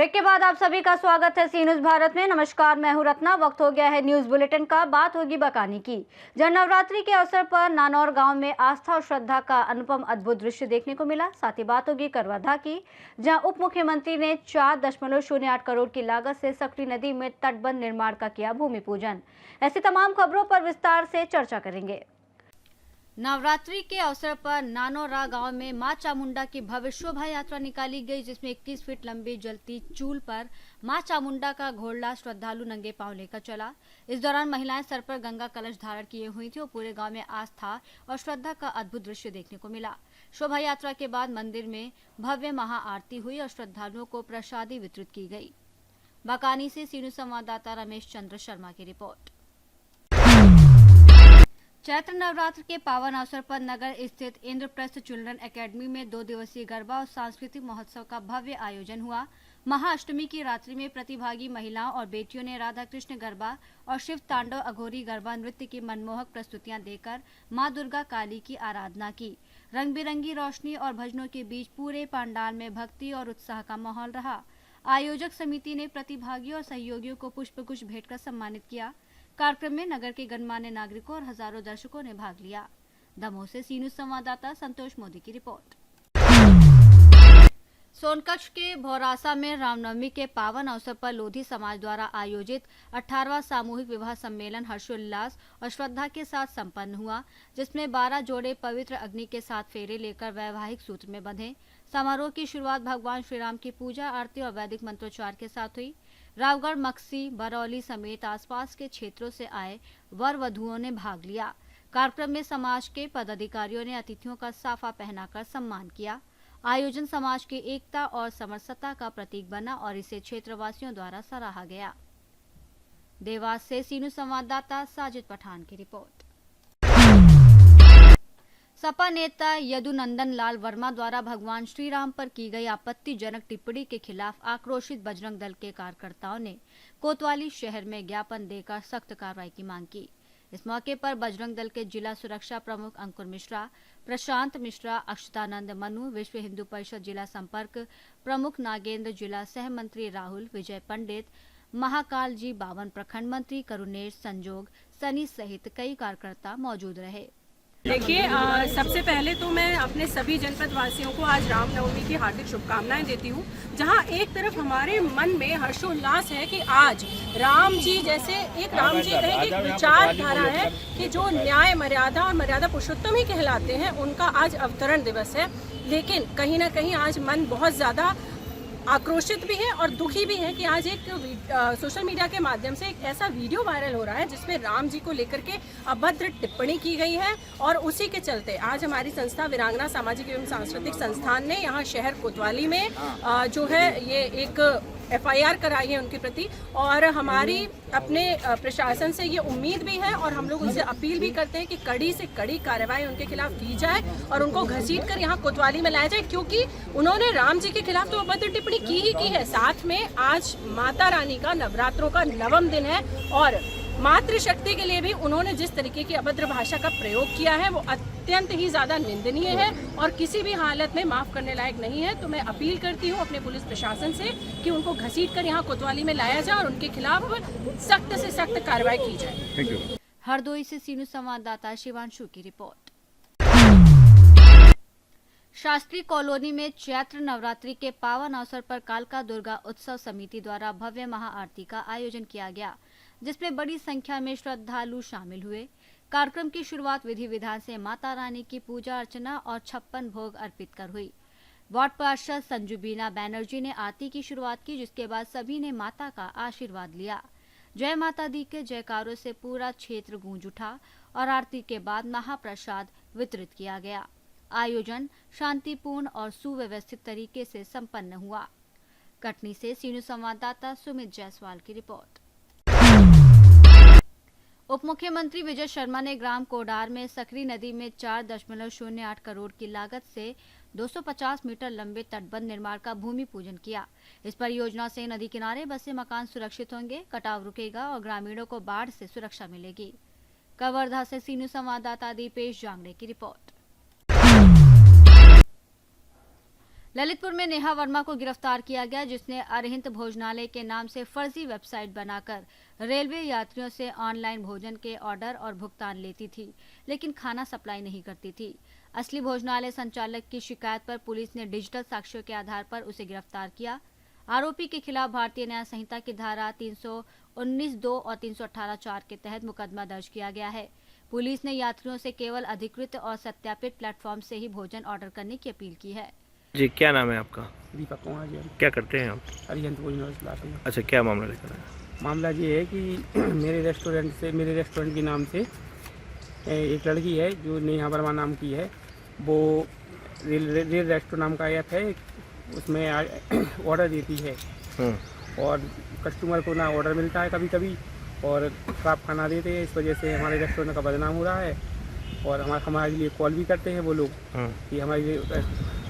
Break के बाद आप सभी का स्वागत है सी न्यूज भारत में। नमस्कार, मैं हूं रत्ना। वक्त हो गया है न्यूज बुलेटिन का। बात होगी बकानी की, जहां नवरात्रि के अवसर पर नानौर गांव में आस्था और श्रद्धा का अनुपम अद्भुत दृश्य देखने को मिला। साथ ही बात होगी करवाधा की, जहां उप मुख्यमंत्री ने 4.08 करोड़ की लागत से सकरी नदी में तटबंध निर्माण का किया भूमि पूजन। ऐसी तमाम खबरों पर विस्तार से चर्चा करेंगे। नवरात्रि के अवसर पर नानौरा गांव में मां चामुंडा की भव्य शोभा यात्रा निकाली गई, जिसमें 21 फीट लंबी जलती चूल पर मां चामुंडा का घोड़ला श्रद्धालु नंगे पांव लेकर चला। इस दौरान महिलाएं सर पर गंगा कलश धारण किए हुई थी और पूरे गांव में आस्था और श्रद्धा का अद्भुत दृश्य देखने को मिला। शोभा यात्रा के बाद मंदिर में भव्य महाआरती हुई और श्रद्धालुओं को प्रसादी वितरित की गई। बकानी से सी न्यूज संवाददाता रमेश चंद्र शर्मा की रिपोर्ट। चैत्र नवरात्र के पावन अवसर पर नगर स्थित इंद्रप्रस्थ चिल्ड्रन एकेडमी में 2 दिवसीय गरबा और सांस्कृतिक महोत्सव का भव्य आयोजन हुआ। महाअष्टमी की रात्रि में प्रतिभागी महिलाओं और बेटियों ने राधा कृष्ण गरबा और शिव तांडव अघोरी गरबा नृत्य की मनमोहक प्रस्तुतियां देकर मां दुर्गा काली की आराधना की। रंग बिरंगी रोशनी और भजनों के बीच पूरे पंडाल में भक्ति और उत्साह का माहौल रहा। आयोजक समिति ने प्रतिभागियों और सहयोगियों को पुष्पगुच्छ भेंट कर सम्मानित किया। कार्यक्रम में नगर के गणमान्य नागरिकों और हजारों दर्शकों ने भाग लिया। दमोह से सी न्यूज संवाददाता संतोष मोदी की रिपोर्ट। सोनकच्छ के भौरासा में रामनवमी के पावन अवसर पर लोधी समाज द्वारा आयोजित 18वां सामूहिक विवाह सम्मेलन हर्षोल्लास और श्रद्धा के साथ संपन्न हुआ, जिसमें 12 जोड़े पवित्र अग्नि के साथ फेरे लेकर वैवाहिक सूत्र में बंधे। समारोह की शुरुआत भगवान श्री राम की पूजा आरती और वैदिक मंत्रोच्चार के साथ हुई। रावगढ़, मक्सी, बरौली समेत आसपास के क्षेत्रों से आए वर वधुओं ने भाग लिया। कार्यक्रम में समाज के पदाधिकारियों ने अतिथियों का साफा पहनाकर सम्मान किया। आयोजन समाज की एकता और समरसता का प्रतीक बना और इसे क्षेत्रवासियों द्वारा सराहा गया। देवास से सी न्यूज संवाददाता साजिद पठान की रिपोर्ट। सपा नेता यदुनंदन लाल वर्मा द्वारा भगवान श्री राम पर की गई आपत्तिजनक टिप्पणी के खिलाफ आक्रोशित बजरंग दल के कार्यकर्ताओं ने कोतवाली शहर में ज्ञापन देकर सख्त कार्रवाई की मांग की। इस मौके पर बजरंग दल के जिला सुरक्षा प्रमुख अंकुर मिश्रा, प्रशांत मिश्रा, अक्षतानंद मनु, विश्व हिंदू परिषद जिला संपर्क प्रमुख नागेंद्र, जिला सह मंत्री राहुल, विजय पंडित, महाकाल जी, 52 प्रखंड मंत्री करुणेश, संजोग, सनी सहित कई कार्यकर्ता मौजूद रहे। देखिए, सबसे पहले तो मैं अपने सभी जनपद वासियों को आज रामनवमी की हार्दिक शुभकामनाएं देती हूं। जहां एक तरफ हमारे मन में हर्षोल्लास है कि आज राम जी जैसे एक राम जी कहें कि विचारधारा है कि जो न्याय, मर्यादा और मर्यादा पुरुषोत्तम ही कहलाते हैं, उनका आज अवतरण दिवस है। लेकिन कहीं ना कहीं आज मन बहुत ज्यादा आक्रोशित भी है और दुखी भी है कि आज एक सोशल मीडिया के माध्यम से एक ऐसा वीडियो वायरल हो रहा है जिसमें राम जी को लेकर के अभद्र टिप्पणी की गई है। और उसी के चलते आज हमारी संस्था वीरांगना सामाजिक एवं सांस्कृतिक संस्थान ने यहाँ शहर कोतवाली में जो है ये एक FIR कराई है उनके प्रति। और हमारी अपने प्रशासन से ये उम्मीद भी है और हम लोग उनसे अपील भी करते हैं कि कड़ी से कड़ी कार्रवाई उनके खिलाफ की जाए और उनको घसीट कर यहाँ कोतवाली में लाया जाए, क्योंकि उन्होंने राम जी के खिलाफ तो अभद्र टिप्पणी की ही की है। साथ में आज माता रानी का नवरात्रों का 9वां दिन है और मातृशक्ति के लिए भी उन्होंने जिस तरीके की अभद्र भाषा का प्रयोग किया है वो अत्यंत ही ज्यादा निंदनीय है और किसी भी हालत में माफ करने लायक नहीं है। तो मैं अपील करती हूँ अपने पुलिस प्रशासन से कि उनको घसीट कर यहाँ कोतवाली में लाया जाए और उनके खिलाफ सख्त से सख्त कार्रवाई की जाए। हरदोई से सी न्यूज संवाददाता शिवांशु की रिपोर्ट। शास्त्री कॉलोनी में चैत्र नवरात्रि के पावन अवसर पर कालका दुर्गा उत्सव समिति द्वारा भव्य महाआरती का आयोजन किया गया, जिसमें बड़ी संख्या में श्रद्धालु शामिल हुए। कार्यक्रम की शुरुआत विधि विधान से माता रानी की पूजा अर्चना और 56 भोग अर्पित कर हुई। वार्ड पार्षद संजू बीना बैनर्जी ने आरती की शुरुआत की, जिसके बाद सभी ने माता का आशीर्वाद लिया। जय माता दी के जयकारों से पूरा क्षेत्र गूंज उठा और आरती के बाद महाप्रसाद वितरित किया गया। आयोजन शांतिपूर्ण और सुव्यवस्थित तरीके से संपन्न हुआ। कटनी से सी न्यूज संवाददाता सुमित जायसवाल की रिपोर्ट। उप मुख्यमंत्री विजय शर्मा ने ग्राम कोडार में सकरी नदी में 4.08 करोड़ की लागत से 250 मीटर लंबे तटबंध निर्माण का भूमि पूजन किया। इस परियोजना से नदी किनारे बसे मकान सुरक्षित होंगे, कटाव रुकेगा और ग्रामीणों को बाढ़ से सुरक्षा मिलेगी। कवर्धा से सी न्यूज संवाददाता दीपेश जांगड़े की रिपोर्ट। ललितपुर में नेहा वर्मा को गिरफ्तार किया गया, जिसने अरहिंत भोजनालय के नाम से फर्जी वेबसाइट बनाकर रेलवे यात्रियों से ऑनलाइन भोजन के ऑर्डर और भुगतान लेती थी, लेकिन खाना सप्लाई नहीं करती थी। असली भोजनालय संचालक की शिकायत पर पुलिस ने डिजिटल साक्ष्यों के आधार पर उसे गिरफ्तार किया। आरोपी के खिलाफ भारतीय न्याय संहिता की धारा 319(2) और 318(4) के तहत मुकदमा दर्ज किया गया है। पुलिस ने यात्रियों से केवल अधिकृत और सत्यापित प्लेटफॉर्म से ही भोजन ऑर्डर करने की अपील की है। जी, क्या नाम है आपका? दीपक कुमार जी। क्या करते हैं आप? अरिहंत भोजनालय चलाते हैं। अच्छा, क्या मामला लेकर आए? मामला ये है कि मेरे रेस्टोरेंट के नाम से एक लड़की है जो नेहा वर्मा नाम की है, वो रेल रेस्टो नाम का ऐप है, उसमें ऑर्डर देती है और कस्टमर को ना ऑर्डर मिलता है कभी कभी, और खराब खाना देते हैं। इस वजह से हमारे रेस्टोरेंट का बदनाम हो रहा है और हमारे लिए कॉल भी करते हैं वो लोग कि हमारे लिए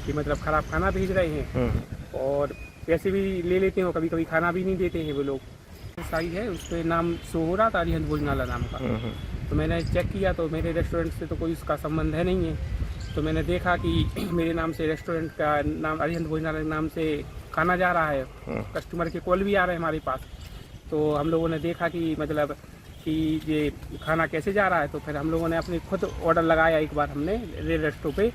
कि मतलब ख़राब खाना भेज रहे हैं और पैसे भी ले लेते हैं और कभी कभी खाना भी नहीं देते हैं वो लोग। साइट है, उस पर नाम शो हो रहा था अरिहंत भोजनालय नाम का, तो मैंने चेक किया तो मेरे रेस्टोरेंट से तो कोई उसका संबंध है नहीं है। तो मैंने देखा कि मेरे नाम से रेस्टोरेंट का नाम अरिहंत भोजनालय नाम से खाना जा रहा है, कस्टमर के कॉल भी आ रहे हैं हमारे पास। तो हम लोगों ने देखा कि मतलब कि ये खाना कैसे जा रहा है, तो फिर हम लोगों ने अपने खुद ऑर्डर लगाया एक बार हमने रेल रेस्टो पे।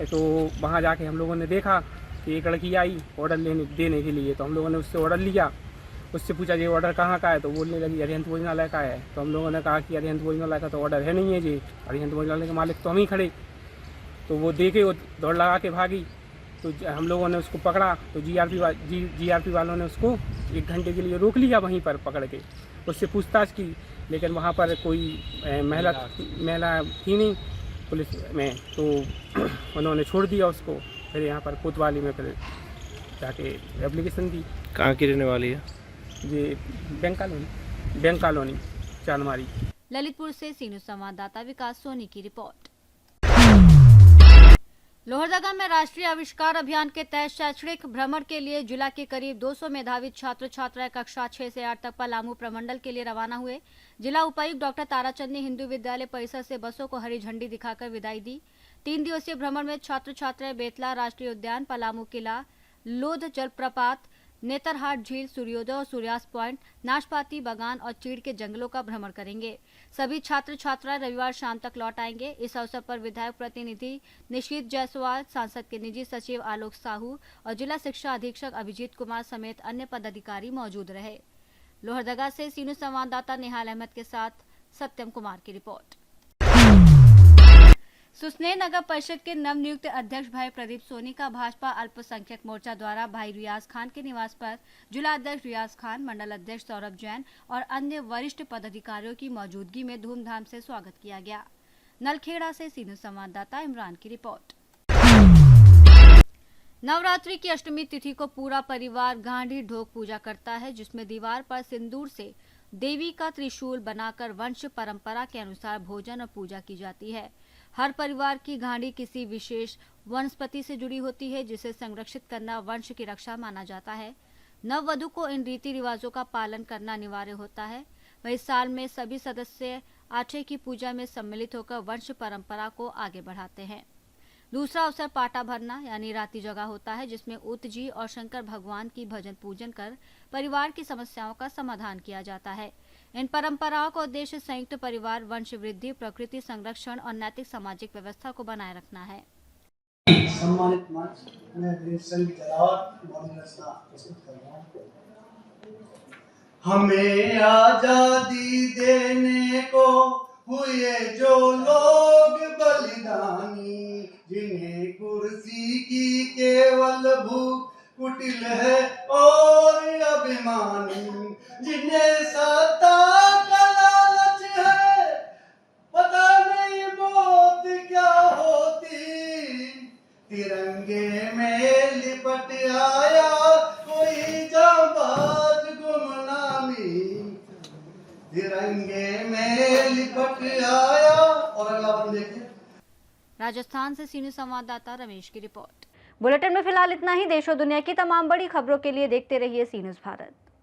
तो वहाँ जाके हम लोगों ने देखा कि एक लड़की आई ऑर्डर देने के लिए, तो हम लोगों ने उससे ऑर्डर लिया। उससे पूछा ये ऑर्डर कहाँ का है, तो बोलने लगी अरिहंत भोजनालय का है। तो हम लोगों ने कहा कि अरिहंत भोजनालय का तो ऑर्डर है नहीं है जी, अरिहंत भोजनालय के मालिक तो हम ही खड़े। तो वो देखे, वो दौड़ लगा के भागी। तो हम लोगों ने उसको पकड़ा, तो जीआरपी वालों ने उसको 1 घंटे के लिए रोक लिया वहीं पर पकड़ के, उससे पूछताछ की। लेकिन वहाँ पर कोई महिला थी नहीं पुलिस में, तो उन्होंने छोड़ दिया उसको। फिर यहाँ पर कोतवाली में फिर जाके एप्लीकेशन दी। कहाँ की रहने वाली है? ये बैंक कॉलोनी चांदमारी। ललितपुर से सीनू संवाददाता विकास सोनी की रिपोर्ट। लोहरदगा में राष्ट्रीय आविष्कार अभियान के तहत शैक्षणिक भ्रमण के लिए जिला के करीब 200 मेधावी छात्र छात्राएं कक्षा 6 से 8 तक पलामू प्रमंडल के लिए रवाना हुए। जिला उपायुक्त डॉक्टर ताराचंद ने हिंदू विद्यालय परिसर से बसों को हरी झंडी दिखाकर विदाई दी। 3 दिवसीय भ्रमण में छात्र छात्राएं बेतला राष्ट्रीय उद्यान, पलामू किला, लोध जलप्रपात, नेतरहाट झील, सूर्योदय और सूर्यास्त पॉइंट, नाशपाती बागान और चीड़ के जंगलों का भ्रमण करेंगे। सभी छात्र छात्राएं रविवार शाम तक लौट आएंगे। इस अवसर पर विधायक प्रतिनिधि निशीत जायसवाल, सांसद के निजी सचिव आलोक साहू और जिला शिक्षा अधीक्षक अभिजीत कुमार समेत अन्य पदाधिकारी मौजूद रहे। लोहरदगा से सीनू संवाददाता निहाल अहमद के साथ सत्यम कुमार की रिपोर्ट। सुसनेर नगर परिषद के नवनियुक्त अध्यक्ष भाई प्रदीप सोनी का भाजपा अल्पसंख्यक मोर्चा द्वारा भाई रियाज खान के निवास पर जिला अध्यक्ष रियाज खान, मंडल अध्यक्ष सौरभ जैन और अन्य वरिष्ठ पदाधिकारियों की मौजूदगी में धूमधाम से स्वागत किया गया। नलखेड़ा से सीनू संवाददाता इमरान की रिपोर्ट। नवरात्रि की अष्टमी तिथि को पूरा परिवार गांधी ढोक पूजा करता है, जिसमें दीवार पर सिंदूर से देवी का त्रिशूल बनाकर वंश परंपरा के अनुसार भोजन और पूजा की जाती है। हर परिवार की गांडी किसी विशेष वनस्पति से जुड़ी होती है, जिसे संरक्षित करना वंश की रक्षा माना जाता है। नववधु को इन रीति रिवाजों का पालन करना अनिवार्य होता है। वही साल में सभी सदस्य आठे की पूजा में सम्मिलित होकर वंश परंपरा को आगे बढ़ाते हैं। दूसरा अवसर पाटा भरना यानी रात्रि जगह होता है, जिसमें उत जी और शंकर भगवान की भजन पूजन कर परिवार की समस्याओं का समाधान किया जाता है। इन परंपराओं का उद्देश्य संयुक्त परिवार, वंश वृद्धि, प्रकृति संरक्षण और नैतिक सामाजिक व्यवस्था को बनाए रखना है। सम्मानित मंच में संगीत रचना प्रस्तुत कर रहा हूं। हमें आजादी देने को हुए जो लोग बलिदानी, जिन्हें कुर्सी की केवल भूख कुटिल है और अभिमानी, जिन्हें सत्ता का लालच है, पता नहीं मौत क्या होती। तिरंगे में लिपट आया कोई जांबाज गुमनामी, तिरंगे में लिपट आया। और अगला बन देखिए। राजस्थान से सीनियर संवाददाता रमेश की रिपोर्ट। बुलेटिन में फिलहाल इतना ही। देश और दुनिया की तमाम बड़ी खबरों के लिए देखते रहिए सी न्यूज़ भारत।